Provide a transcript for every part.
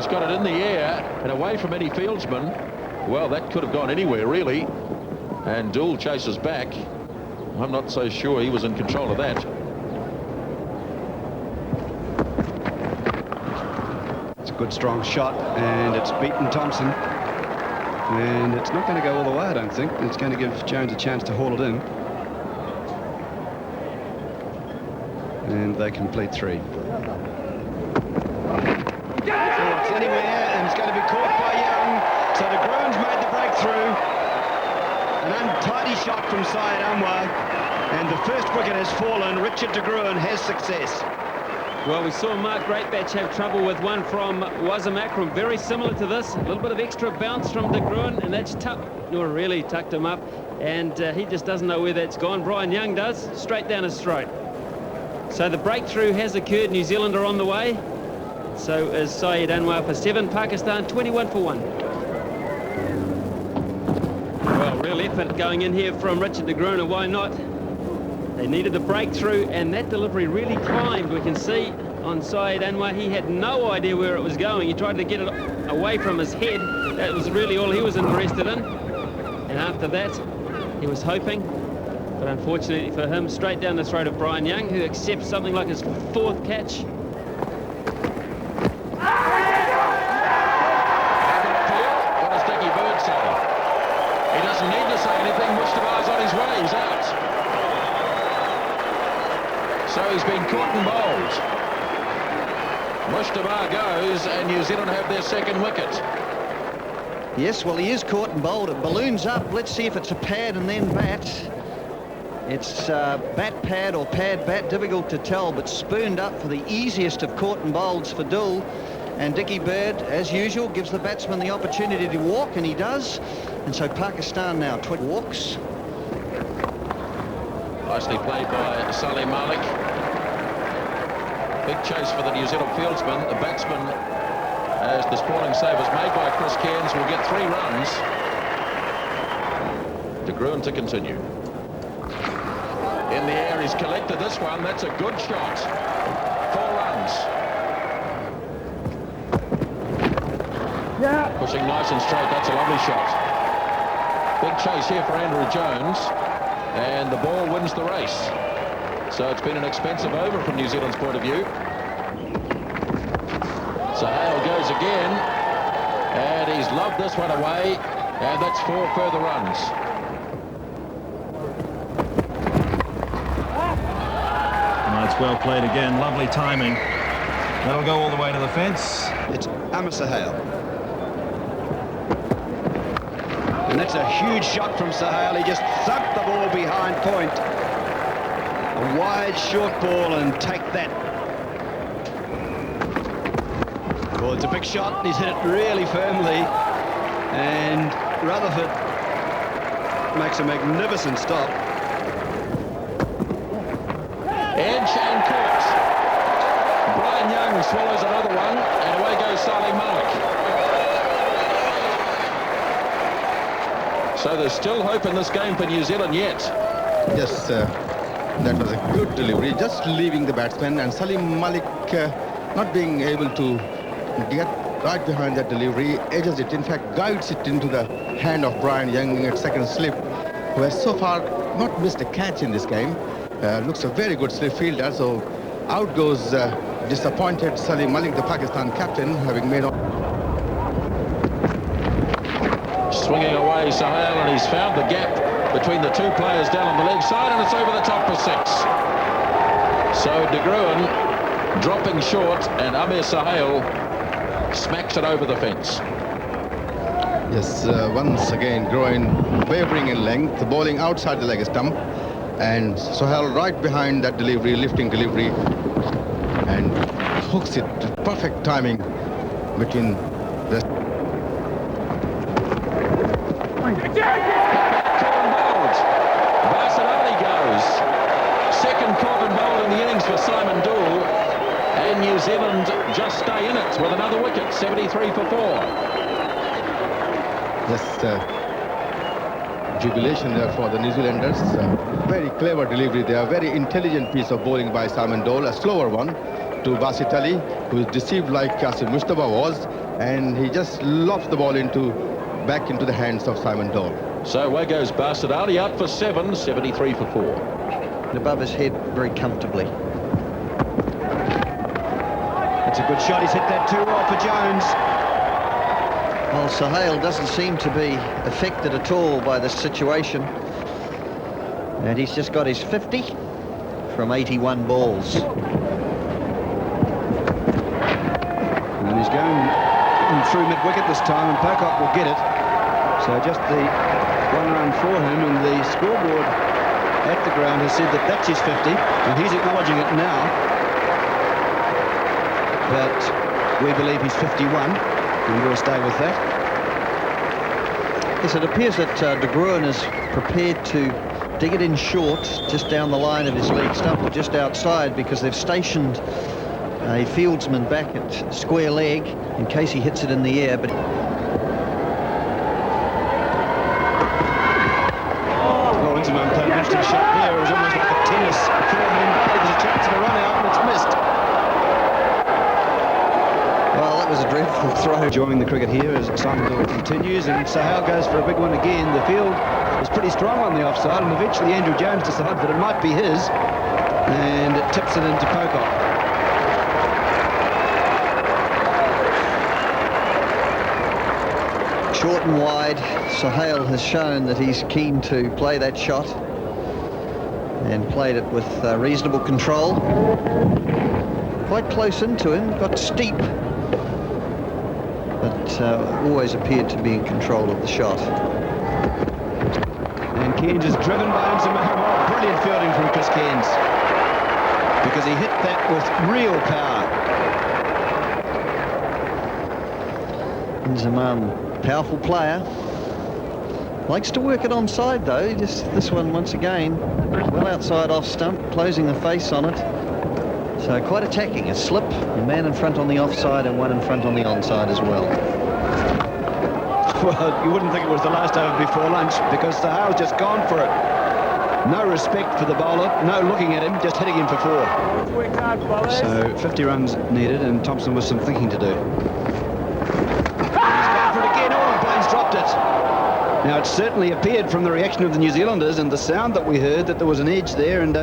He's got it in the air and away from any fieldsman. Well, that could have gone anywhere, really. And Dool chases back. I'm not so sure he was in control of that. It's a good, strong shot, and it's beaten Thompson. And it's not going to go all the way, I don't think. It's going to give Jones a chance to haul it in. And they complete 3. It's anywhere, and it's going to be caught by Young. So de Groen's made the breakthrough. An untidy shot from Syed Anwar, and the first wicket has fallen. Richard de Groen has success. Well, we saw Mark Greatbatch have trouble with one from Wasim Akram, very similar to this. A little bit of extra bounce from de Groen, and that's really tucked him up, and he just doesn't know where that's gone. Brian Young does, straight down his throat. So the breakthrough has occurred. New Zealand are on the way. So is Syed Anwar for 7. Pakistan 21 for 1. Well, real effort going in here from Richard de Groen, and why not? They needed the breakthrough, and that delivery really climbed. We can see on Syed Anwar, he had no idea where it was going. He tried to get it away from his head. That was really all he was interested in. And after that, he was hoping. But unfortunately for him, straight down the throat of Brian Young, who accepts something like his 4th catch. What does Dickie Bird say? He doesn't need to say anything. Mustafa's on his way. He's out. So he's been caught and bowled. Mustafa goes, and New Zealand have their 2nd wicket. Yes, well, he is caught and bowled. It balloons up. Let's see if it's a pad and then bat. It's bat pad or pad bat, difficult to tell, but spooned up for the easiest of caught and bowls for Dool. And Dickie Bird, as usual, gives the batsman the opportunity to walk, and he does. And so Pakistan now walks. Nicely played by Salim Malik. Big chase for the New Zealand fieldsman. The batsman, as the sprawling save is made by Chris Cairns, will get 3 runs. De Groen to continue. In the air, he's collected this one. That's a good shot. 4 runs. Yeah. Pushing nice and straight. That's a lovely shot. Big chase here for Andrew Jones. And the ball wins the race. So it's been an expensive over from New Zealand's point of view. So Hale goes again. And he's lobbed this one away. And that's 4 further runs. It's well played again. Lovely timing. That'll go all the way to the fence. It's Amar Sahale. And that's a huge shot from Sahale. He just thumped the ball behind point. A wide, short ball, and take that. Well, it's a big shot. He's hit it really firmly. And Rutherford makes a magnificent stop. Edge and caught. Brian Young swallows another one, and away goes Salim Malik. So there's still hope in this game for New Zealand yet. Yes, that was a good delivery, just leaving the batsman, and Salim Malik not being able to get right behind that delivery, edges it, in fact guides it into the hand of Brian Young at 2nd slip, who has so far not missed a catch in this game. Looks a very good slip fielder, so out goes disappointed Salim Malik, the Pakistan captain, having made on. Swinging away Sahale, and he's found the gap between the 2 players down on the leg side, and it's over the top for 6. So de Groen dropping short, and Amir Sahale smacks it over the fence. Yes, once again Groen wavering in length, bowling outside the leg stump. And Sohail right behind that delivery, lifting delivery, and hooks it. Perfect timing between the... Barcelona goes. 2nd caught and bowled in the innings for Simon Dool. And New Zealand just stay in it with another wicket, 73 for 4. Yes, jubilation there for the New Zealanders. Very clever delivery there, very intelligent piece of bowling by Simon Dool, a slower one to Basit Ali, who is deceived like Qasim Mustafa was, and he just lofts the ball back into the hands of Simon Dole. So away goes Bastard Ali, out for 7, 73 for 4. And above his head very comfortably. It's a good shot. He's hit that too well for Jones. Well, Sahel doesn't seem to be affected at all by this situation. And he's just got his 50 from 81 balls. And he's going through mid-wicket this time, and Pocock will get it. So just the 1 run for him, and the scoreboard at the ground has said that that's his 50, and he's acknowledging it now. But we believe he's 51, and we'll stay with that. Yes, it appears that De Gruyne is prepared to dig it in short, just down the line of his leg stump, or just outside, because they've stationed a fieldsman back at square leg in case he hits it in the air. But Well, Inzamam played an interesting shot there. It was almost like a tennis forehand. There's a chance of a run out, and it's missed. well, that was a dreadful throw. Enjoying the cricket here as Simon Dole continues, and Sahel goes for a big one again. The field was pretty strong on the offside, and eventually Andrew Jones decides that it might be his, and it tips it into Pocock. Short and wide, Sahel has shown that he's keen to play that shot, and played it with reasonable control. Quite close into him, got steep, but always appeared to be in control of the shot. And Cairns is driven by Inzamam. Oh, brilliant fielding from Chris Cairns, because he hit that with real power. Inzamam, powerful player. Likes to work it onside though. Just this one once again, well outside off stump, closing the face on it. So quite attacking. A slip, a man in front on the offside, and one in front on the onside as well. Well, you wouldn't think it was the last over before lunch, because Sahal's just gone for it. No respect for the bowler, no looking at him, just hitting him for 4. So 50 runs needed, and Thompson with some thinking to do. Dropped it. Now, it certainly appeared from the reaction of the New Zealanders and the sound that we heard that there was an edge there, and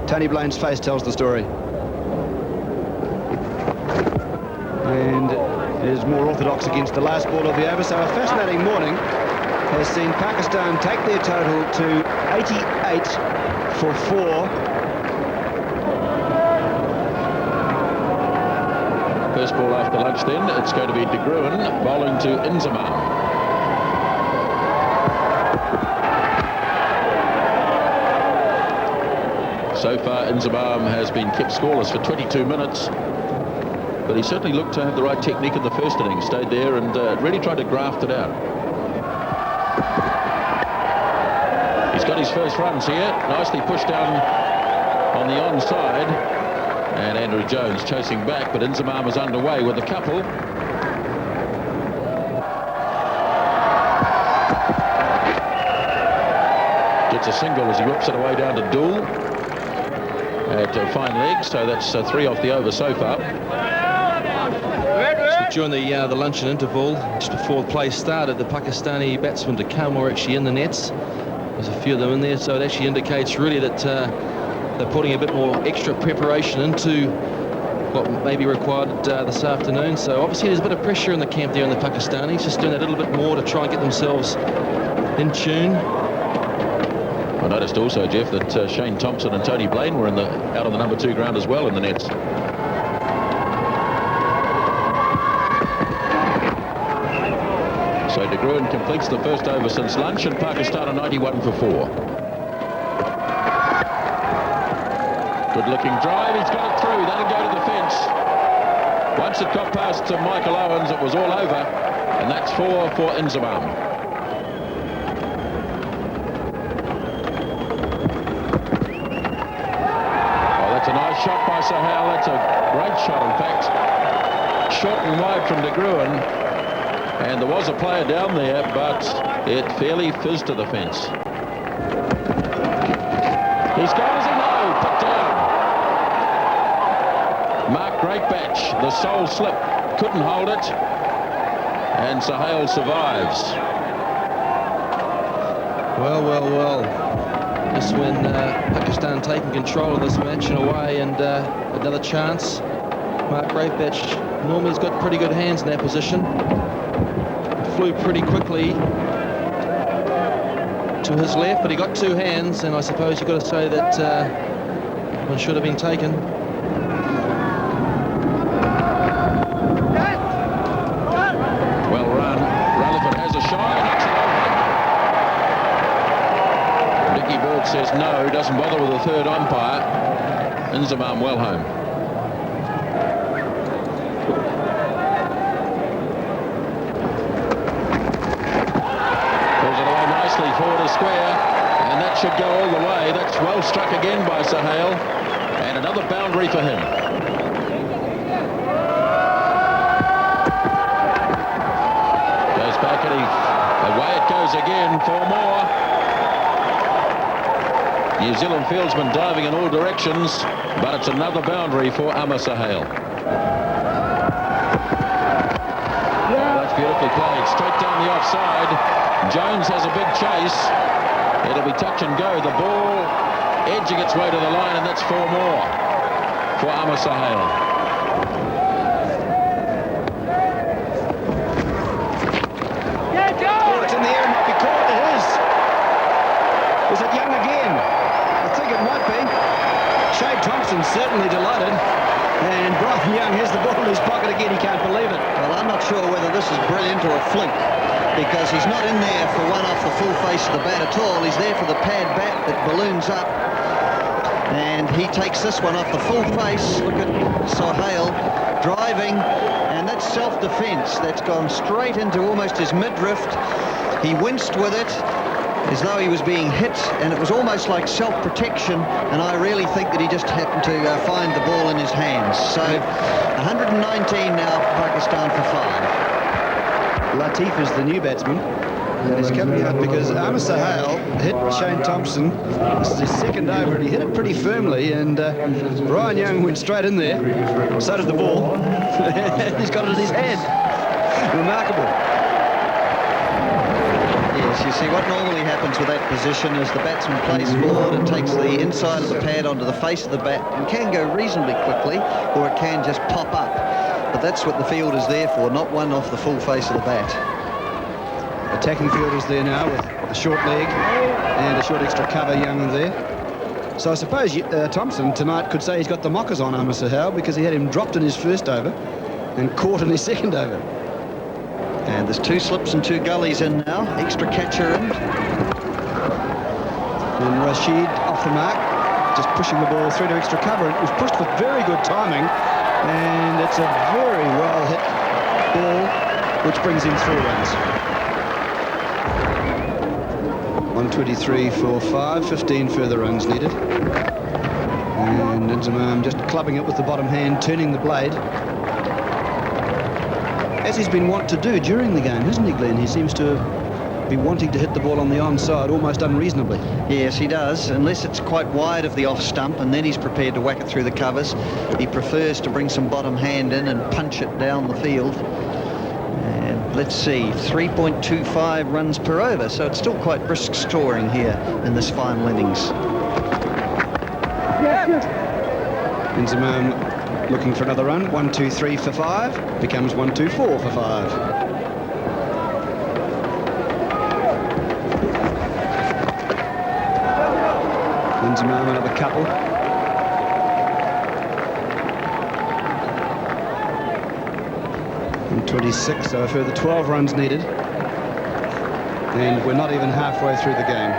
Tony Blaine's face tells the story. And it is more orthodox against the last ball of the over. So a fascinating morning has seen Pakistan take their total to 88 for 4. First ball after lunch then, it's going to be De Gruyne bowling to Inzamam. So far, Inzamam has been kept scoreless for 22 minutes, but he certainly looked to have the right technique in the first innings, stayed there and really tried to graft it out. He's got his first runs here, nicely pushed down on the onside, and Andrew Jones chasing back, but Inzamam is underway with a couple. Gets a single as he whips it away down to Dool at a fine leg, so that's 3 off the over so far. So during the luncheon interval, just before play started, the Pakistani batsmen to come were actually in the nets. There's a few of them in there, so it actually indicates really that they're putting a bit more extra preparation into what may be required this afternoon. So obviously there's a bit of pressure in the camp there in the Pakistanis, just doing a little bit more to try and get themselves in tune. I noticed also, Jeff, that Shane Thompson and Tony Blaine were out on the number 2 ground as well in the nets. So De Gruyne completes the first over since lunch, and Pakistan are 91 for 4. Good looking drive, he's got it through, that'll go to the fence. Once it got past to Michael Owens, it was all over, and that's 4 for Inzamam. That's a nice shot by Sahel. That's a great shot, in fact. Short and wide from De Gruyne. And there was a player down there, but it fairly fizzed to the fence. He's gone, is he? No, put down. Mark, great batch. The sole slip, couldn't hold it. and Sahel survives. Well. Just when Pakistan taking control of this match in a way, and another chance. Mark Gravebatch normally has got pretty good hands in that position. Flew pretty quickly to his left, but he got two hands, and I suppose you've got to say that one should have been taken. Well run. Rutherford has a shot. Nicky Bird says no, doesn't bother with the third umpire. Inzamam well home. Pulls it away nicely forward a square, and that should go all the way. That's well struck again by Sahel, and another boundary for him. Goes back and away it goes again, 4 more. New Zealand fieldsman diving in all directions, but it's another boundary for Amar Sahel. That's beautifully played, straight down the offside. Jones has a big chase. It'll be touch and go. The ball edging its way to the line, and that's 4 more for Amar Sahel. Oh, it's in the air, it might be caught. It is. Is it Young again? I think it might be. Shane Thompson's certainly delighted. And Brian Young has the ball in his pocket again. He can't believe it. Well, I'm not sure whether this is brilliant or a fluke, because he's not in there for one off the full face of the bat at all. He's there for the pad bat that balloons up, and he takes this one off the full face. Look at Sahel driving, and that's self-defense. That's gone straight into almost his midriff. He winced with it as though he was being hit, and it was almost like self-protection, and I really think that he just happened to find the ball in his hands. So 119 now for Pakistan for 5. Latif is the new batsman, and he's coming out because Amar Sahel hit Shane Thompson. This is his second over, and he hit it pretty firmly, and Brian Young went straight in there. So did the ball. He's got it in his hand. Remarkable. Yes, you see what normally happens with that position is the batsman plays forward and takes the inside of the pad onto the face of the bat, and can go reasonably quickly, or it can just pop up. But that's what the field is there for, not one off the full face of the bat. Attacking fielders there now with a short leg and a short extra cover. Young there. So I suppose Thompson tonight could say he's got the mockers on Amar Sahel, because he had him dropped in his first over and caught in his second over. And there's 2 slips and 2 gullies in now. Extra catcher in. And Rashid off the mark, just pushing the ball through to extra cover. It was pushed with very good timing, and it's a very well hit ball, which brings in 3 runs. 123 for 5, 15 further runs needed. And Inzamam just clubbing it with the bottom hand, turning the blade, as he's been wont to do during the game, isn't he, Glenn? He seems to be wanting to hit the ball on the onside almost unreasonably. Yes, he does, unless it's quite wide of the off stump, and then he's prepared to whack it through the covers. He prefers to bring some bottom hand in and punch it down the field. And let's see, 3.25 runs per over, so it's still quite brisk scoring here in this final innings. Inzamam looking for another run. 1-2-3 for 5 becomes 1-2-4 for 5. Inzamam another couple. And 26, so a further 12 runs needed. And we're not even halfway through the game.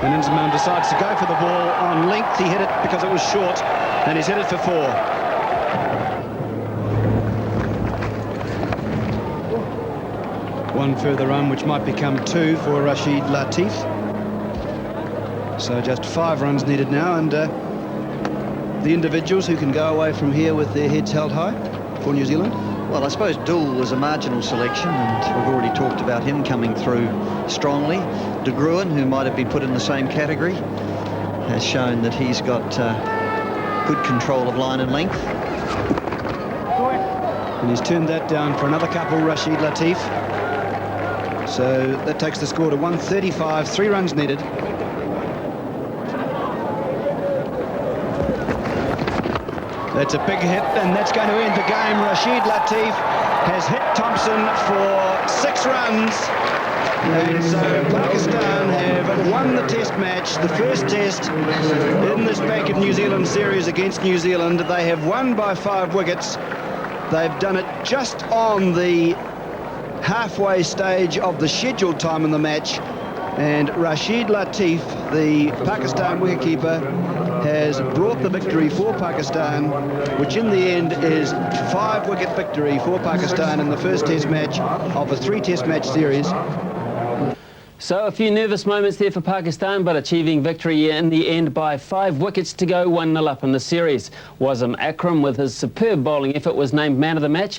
And Inzamam decides to go for the ball on length. He hit it because it was short, and he's hit it for 4. One further run, which might become 2 for Rashid Latif. So just 5 runs needed now, and the individuals who can go away from here with their heads held high for New Zealand. Well, I suppose Dool was a marginal selection, and we've already talked about him coming through strongly. De Gruen, who might have been put in the same category, has shown that he's got good control of line and length. And he's turned that down for another couple, Rashid Latif. So that takes the score to 135, 3 runs needed. That's a big hit, and that's going to end the game. Rashid Latif has hit Thompson for 6 runs. And so Pakistan have won the test match, the first test in this Bank of New Zealand series against New Zealand. They have won by 5 wickets. They've done it just on the halfway stage of the scheduled time in the match. And Rashid Latif, the Pakistan wicketkeeper, has brought the victory for Pakistan, which in the end is 5-wicket victory for Pakistan in the first test match of a 3-test match series. So a few nervous moments there for Pakistan, but achieving victory in the end by 5 wickets to go, 1-0 up in the series. Wasim Akram, with his superb bowling effort, was named man of the match.